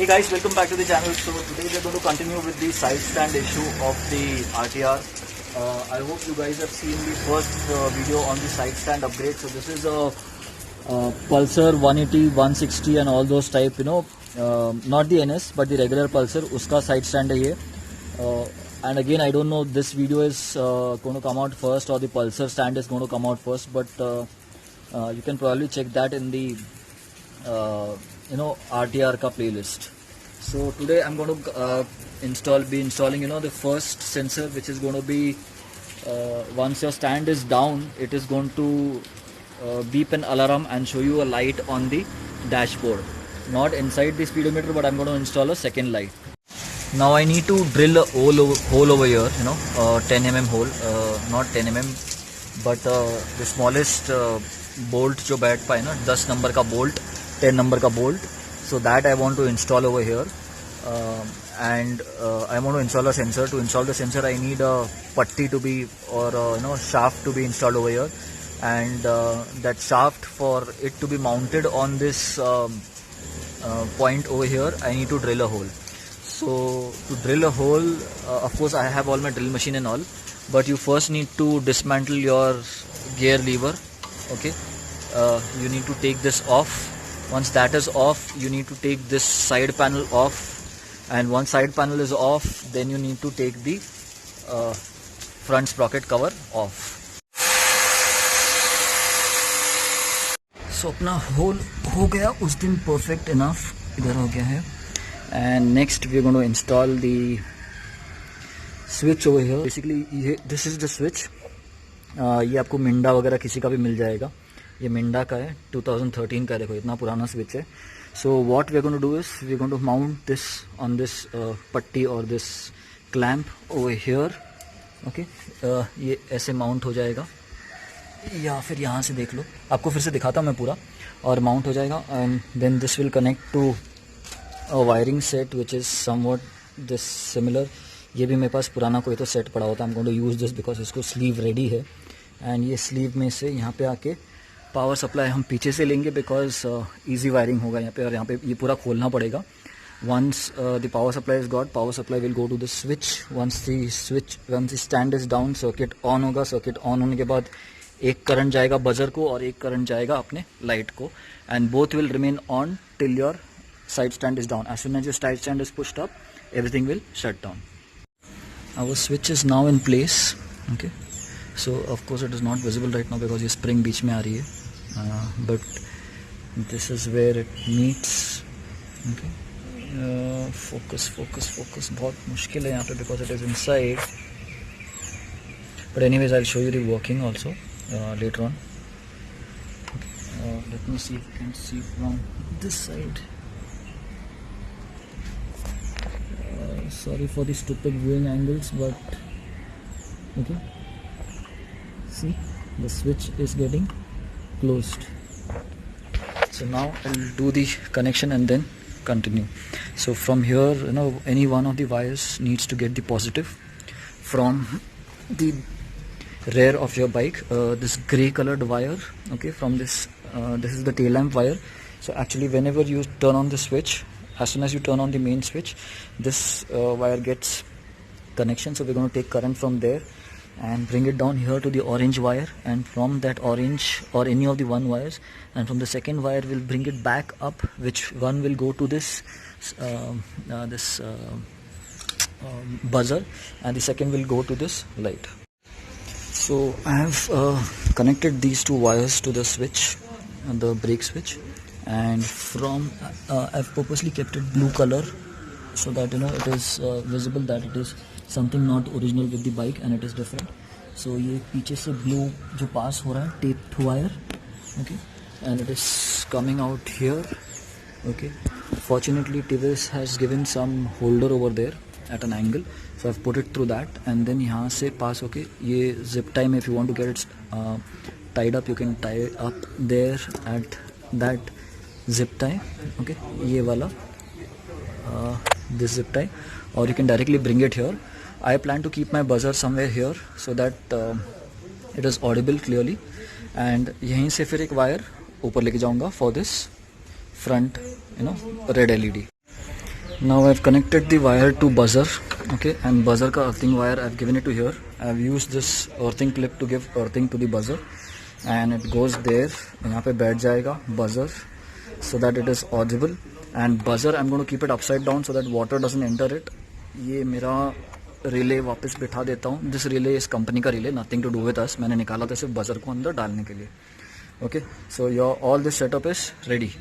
Hey guys, welcome back to the channel. So today we are going to continue with the side stand issue of the RTR. I hope you guys have seen the first video on the side stand upgrade. So this is a Pulsar 180, 160 and all those type, not the NS but the regular Pulsar, uska side stand hai ye. And again, I don't know this video is going to come out first or the Pulsar stand is going to come out first, but you can probably check that in the RTR ka playlist. So today I'm going to be installing the first sensor, which is going to be once your stand is down, it is going to beep an alarm and show you a light on the dashboard, not inside the speedometer, but I'm going to install a second light. Now I need to drill a hole over here, 10 mm hole, not 10 mm but the smallest bolt जो बैठ पाए ना, 10 number का bolt, 10 number का bolt. So that I want to install over here, and I want to install a sensor. To install the sensor I need a putty to be, or shaft to be installed over here, and that shaft, for it to be mounted on this point over here, I need to drill a hole. So to drill a hole, of course I have all my drill machine and all, but you first need to dismantle your gear lever. Okay, you need to take this off. Once that is off, you need to take this side panel off, and once side panel is off, then you need to take the front sprocket cover off. So अपना hole हो गया उस दिन perfect enough, इधर हो गया है. And next we are going to install the switch over here. Basically this is the switch. ये आपको मिंडा वगैरह किसी का भी मिल जाएगा. ये मिंडा का है, 2013 का है. देखो इतना पुराना स्विच है. So what we are going to do is we are going to mount this on this putty or this clamp over here. Okay, ये ऐसे माउंट हो जाएगा, या फिर यहाँ से देख लो, आपको फिर से दिखाता हूँ मैं पूरा, और माउंट हो जाएगा. And then this will connect to a wiring set which is somewhat this similar. ये भी मेरे पास पुराना कोई तो सेट पड़ा होता है. I'm going to use this because इसको स्लीव रेडी है, and ये स्लीव में से यहाँ पे आके पावर सप्लाई हम पीछे से लेंगे, बिकॉज इजी वायरिंग होगा यहाँ पे, और यहाँ पे ये पूरा खोलना पड़ेगा. Once the power supply is got, power supply will go to the switch. Once the stand is down, circuit on होगा. सर्किट ऑन होने के बाद एक करंट जाएगा बजर को और एक करंट जाएगा अपने लाइट को, and both will remain on till your side stand is down. As soon as your side stand is pushed up, everything will shut down. Our switch is now in place. Okay, so of course it is not visible right now because ये spring बीच में आ रही है, but this is where it meets. Okay, focus बहुत मुश्किल है यहाँ पे because it is inside, but anyways I'll show you the working also later on. Okay, let me see if you can see from this side. Sorry for the stupid viewing angles, but okay, see, the switch is getting closed. So now I'll do the connection and then continue. So from here, any one of the wires needs to get the positive from the rear of your bike. This gray colored wire, okay, from this is the tail lamp wire. So actually whenever you turn on the switch, as soon as you turn on the main switch, this wire gets connection. So we're going to take current from there and bring it down here to the orange wire, and from that orange or any of the one wires, and from the second wire we'll bring it back up, which one will go to this buzzer, and the second will go to this light. So I have connected these two wires to the switch, the brake switch, and from I've purposely kept it blue color so that it is visible that it is something not original with the bike and it is different. So ये पीछे से blue जो pass हो रहा है taped wire, okay, and it is coming out here. Okay, fortunately TVS has given some holder over there at an angle, so I've put it through that, and then यहाँ से pass होके ये zip tie में, if you want to get it tied up, you can tie it up there at that zip tie. Okay, ये वाला this zip tie, or you can directly bring it here. I plan to keep my buzzer somewhere here so that it is audible clearly, and यहीं से फिर एक wire ऊपर लेके जाऊंगा for this front red LED. Now I've connected the wire to buzzer, okay, and buzzer का earthing wire I've given it to here. I've used this earthing clip to give earthing to the buzzer, and it goes there. यहाँ पे बैठ जाएगा buzzer, so that it is audible. And buzzer I'm going to keep it upside down so that water doesn't enter it. ये मेरा relay वापस बिठा देता हूँ. This relay is कंपनी का relay, nothing to do with us. मैंने निकाला था सिर्फ buzzer को अंदर डालने के लिए. Okay, so your all this setup is ready.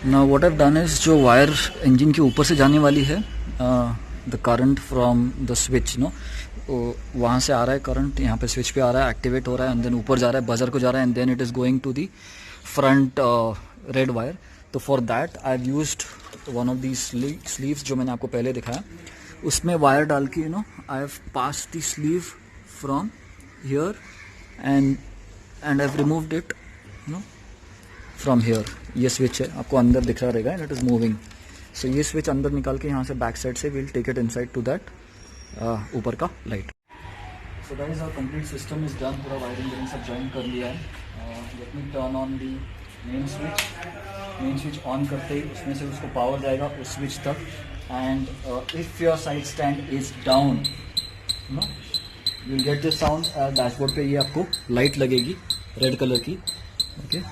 Now what I've done is जो वायर इंजन के ऊपर से जाने वाली है, the current from the switch no, वहाँ से आ रहा है करंट, यहाँ पे स्विच पे आ रहा है, एक्टिवेट हो रहा है, एंड देन ऊपर जा रहा है, बजर को जा रहा है, and then it is going to the front red wire. तो for that I have used one of the sleeves जो मैंने आपको पहले दिखाया, उसमें वायर डाल के you know I have pass the sleeve from here and I have removed it you know from here. ये स्विच है, आपको अंदर दिख रहा रहेगा, इट इज़ मूविंग. सो ये स्विच अंदर निकाल के यहाँ से बैक साइड से will take it inside to that ऊपर का light. So that is our complete system is done. पूरा वायरिंग सब ज्वाइन कर लिया है. Let me turn on the main switch. Main switch on करते ही उसमें से उसको पावर जाएगा उस स्विच तक. And if your side stand is down no you will get this sound. Dashboard पे ये आपको लाइट लगेगी रेड कलर की. Okay,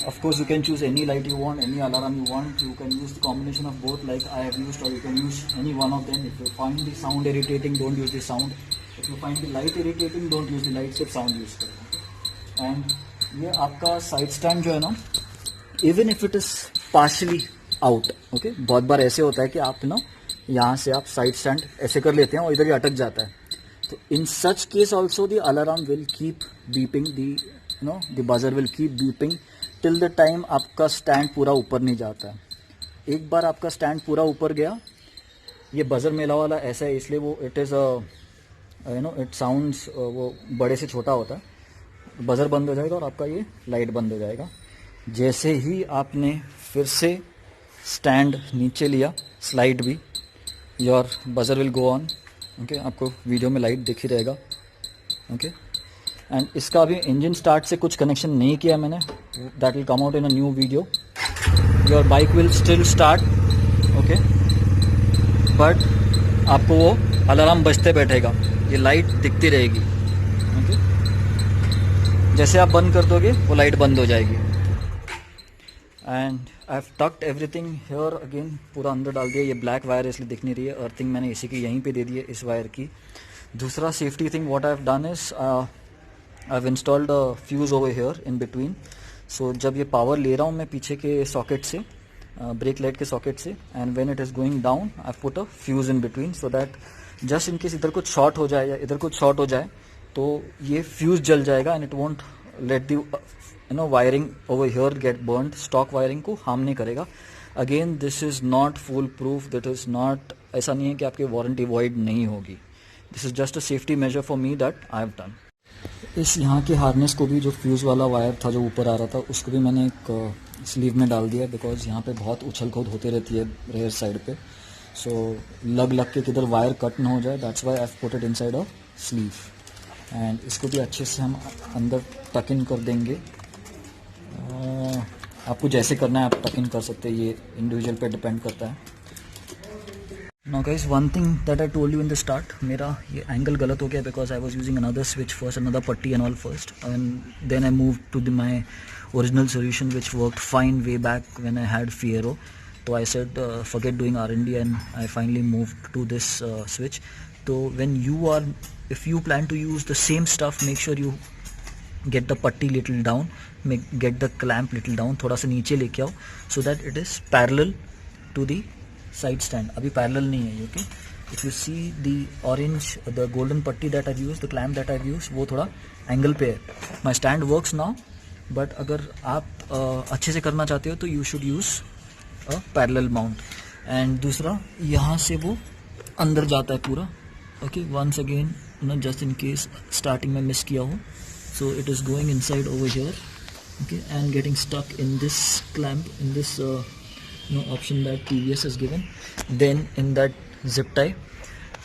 of course you can choose any light you want, any alarm you want. You can use the combination of both like I have used, or you can use any one of them. If you find the sound irritating, don't use the sound. If you find the light irritating, don't use the light, सिर्फ sound use करो. And ये आपका side stand जो है ना, even if it is partially out, okay, बहुत बार ऐसे होता है कि आप ना यहाँ से आप side stand ऐसे कर लेते हैं और इधर ही अटक जाता है. तो in such case also the alarm will keep beeping, the buzzer will keep beeping till the time आपका स्टैंड पूरा ऊपर नहीं जाता है. एक बार आपका स्टैंड पूरा ऊपर गया, ये बजर मेला वाला ऐसा है इसलिए वो इट इज़ इट साउंड्स वो बड़े से छोटा होता है. बजर बंद हो जाएगा और आपका ये लाइट बंद हो जाएगा. जैसे ही आपने फिर से स्टैंड नीचे लिया, स्लाइड भी, your buzzer will go on. Okay, आपको वीडियो में लाइट दिख ही रहेगा. ओके, एंड इसका अभी इंजन स्टार्ट से कुछ कनेक्शन नहीं किया मैंने. That will come out in a new video. Your bike will still start. Okay, but आपको वो अलार्म बजते बैठेगा, ये लाइट दिखती रहेगी. ओके, जैसे आप बंद कर दोगे वो लाइट बंद हो जाएगी. And I have tucked everything here again. पूरा अंदर डाल दिया. ये ब्लैक वायर इसलिए दिख नहीं रही है. अर्थिंग मैंने इसी की यहीं पे दे दी है, इस वायर की. दूसरा safety thing what I have done is I've installed a fuse over here in between. So जब ये पावर ले रहा हूँ मैं पीछे के सॉकेट से, ब्रेक लाइट के सॉकेट से, and when it is going down I've put a fuse in between so that just in case इधर कुछ शॉर्ट हो जाए या इधर कुछ शॉर्ट हो जाए तो ये फ्यूज जल जाएगा and it won't let the wiring over here get burnt. Stock wiring को हार्म नहीं करेगा. Again this is not full proof. That is not, ऐसा नहीं है कि आपकी वारंटी वॉइड नहीं होगी. This is just a safety major for me that I have done. इस यहाँ के हार्नेस को भी, जो फ्यूज़ वाला वायर था जो ऊपर आ रहा था, उसको भी मैंने एक स्लीव में डाल दिया बिकॉज यहाँ पे बहुत उछल कूद होती रहती है रेयर साइड पे. सो लग के किधर वायर कट ना हो जाए, that's why I have put it inside a sleeve. And इसको भी अच्छे से हम अंदर टक इन कर देंगे. आपको जैसे करना है आप टक इन कर सकते हैं, ये इंडिविजुअल पे डिपेंड करता है. Now guys, one thing that I told you in the start, मेरा ये एंगल गलत हो गया because I was using another switch first, another putty and all first, and then I moved to my original solution which worked fine way back when I had Fiero. So I said forget doing R&D and I finally moved to this switch. So if you plan to use the same stuff, make sure you get the putty little down, get the clamp little down, थोड़ा सा नीचे लेके आओ so that it is parallel to the side stand. अभी parallel नहीं है ये. Okay, if you see the orange, the golden पट्टी that I use, the clamp that I use, वो थोड़ा एंगल पे है. My stand works now, but अगर आप अच्छे से करना चाहते हो तो you should use a parallel mount. And दूसरा, यहाँ से वो अंदर जाता है पूरा. Okay, once again just in case starting में मिस किया हो, so it is going inside over here. Okay, and getting stuck in this clamp, in this option that TVS has given. Then in that zip tie,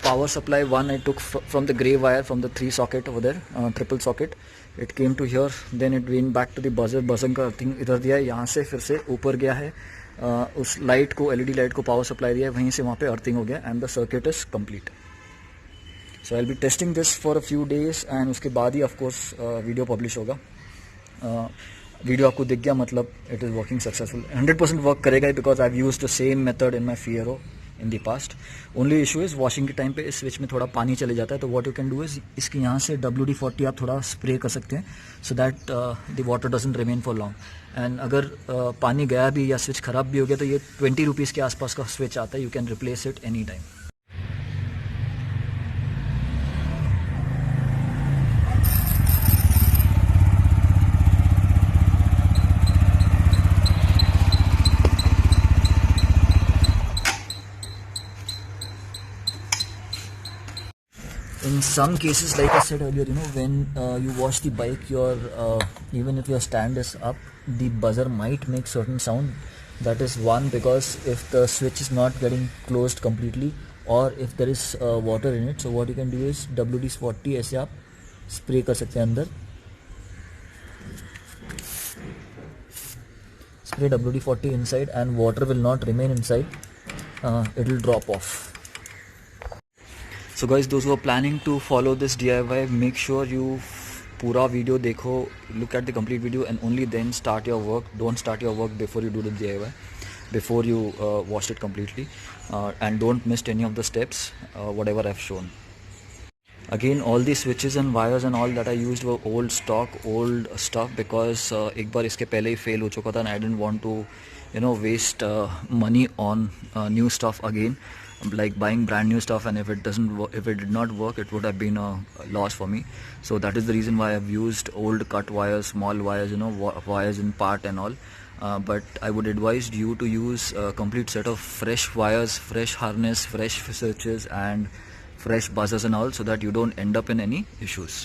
power supply one I took from the grey wire from the 3 socket over there, triple socket. It came to here, then it went back to the buzzer. का earthing इधर दिया है, यहाँ से फिर से ऊपर गया है उस लाइट को, एलईडी लाइट को पावर सप्लाई दिया है, वहीं से वहाँ पे अर्थिंग हो गया and the circuit is complete. So I will be testing this for a few days and उसके बाद ही ऑफकोर्स वीडियो पब्लिश होगा. वीडियो आपको दिख गया मतलब it is working successful. 100% work करेगा because I have used the same method in my Fiero in the past. Only issue is washing के टाइम पे इस स्विच में थोड़ा पानी चले जाता है. तो what you can do is इसके यहाँ से WD-40 आप थोड़ा स्प्रे कर सकते हैं so that the water doesn't remain for long. And अगर पानी गया भी या स्विच ख़राब भी हो गया तो ये 20 रुपीज़ के आसपास का स्विच आता है. You can replace it any time. In some cases, like I said earlier, when you wash the bike, even if your stand is up, the buzzer might make certain sound. That is one, because if the switch is not getting closed completely, or if there is water in it. So what you can do is WD-40 ऐसे आप spray कर सकते हैं अंदर. Spray WD-40 inside and water will not remain inside. It will drop off. So guys, those who are planning to follow this DIY, make sure you पूरा video देखो, look at the complete video and only then start your work. Don't start your work before you do the DIY, before you wash it completely, and don't miss any of the steps whatever I've shown. Again, all the switches and wires and all that I used were old stock, old stuff, because एक बार इसके पहले ही fail हो चुका था and I didn't want to waste money on new stuff again, like buying brand new stuff, and if it did not work, it would have been a loss for me. So that is the reason why I've used old cut wires, small wires, wires in part and all. But I would advise you to use a complete set of fresh wires, fresh harness, fresh switches and fresh buzzers and all, so that you don't end up in any issues.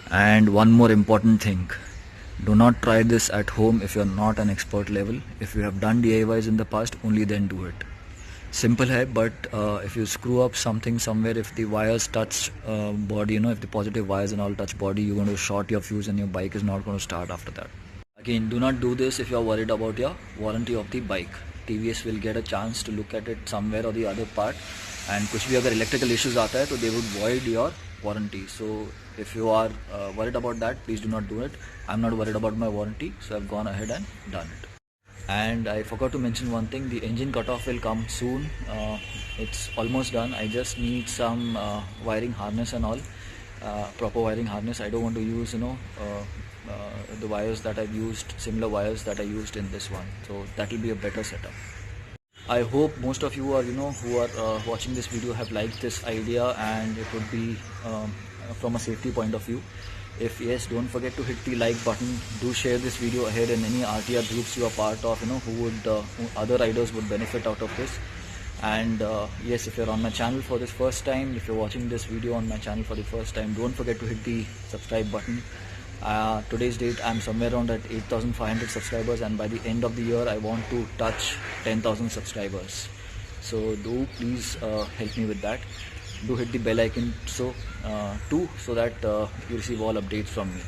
And one more important thing, do not try this at home if you're not an expert level. If you have done DIYs in the past, only then do it. Simple hai, but if you screw up something somewhere, if the wires touch body, if the positive wires and all touch body, you're going to short your fuse and your bike is not going to start after that. Again, do not do this if you're worried about your warranty of the bike. TVS will get a chance to look at it somewhere or the other part, and kuch bhi agar electrical issues aata hai, to they would void your warranty. So if you are worried about that, please do not do it. I'm not worried about my warranty, so I've gone ahead and done it. And I forgot to mention one thing, the engine cutoff will come soon. It's almost done. I just need some wiring harness and all, proper wiring harness. I don't want to use the wires that I've used, similar wires that I used in this one. So that will be a better setup. I hope most of you are who are watching this video have liked this idea, and it would be from a safety point of view. If yes, don't forget to hit the like button. Do share this video ahead in any RTR groups you are part of, who other riders would benefit out of this. And yes, if you're on my channel for this first time, if you're watching this video on my channel for the first time, don't forget to hit the subscribe button. Today's date, I'm somewhere around at 8,500 subscribers, and by the end of the year, I want to touch 10,000 subscribers. So do please help me with that. Do hit the bell icon too, so that you receive all updates from me.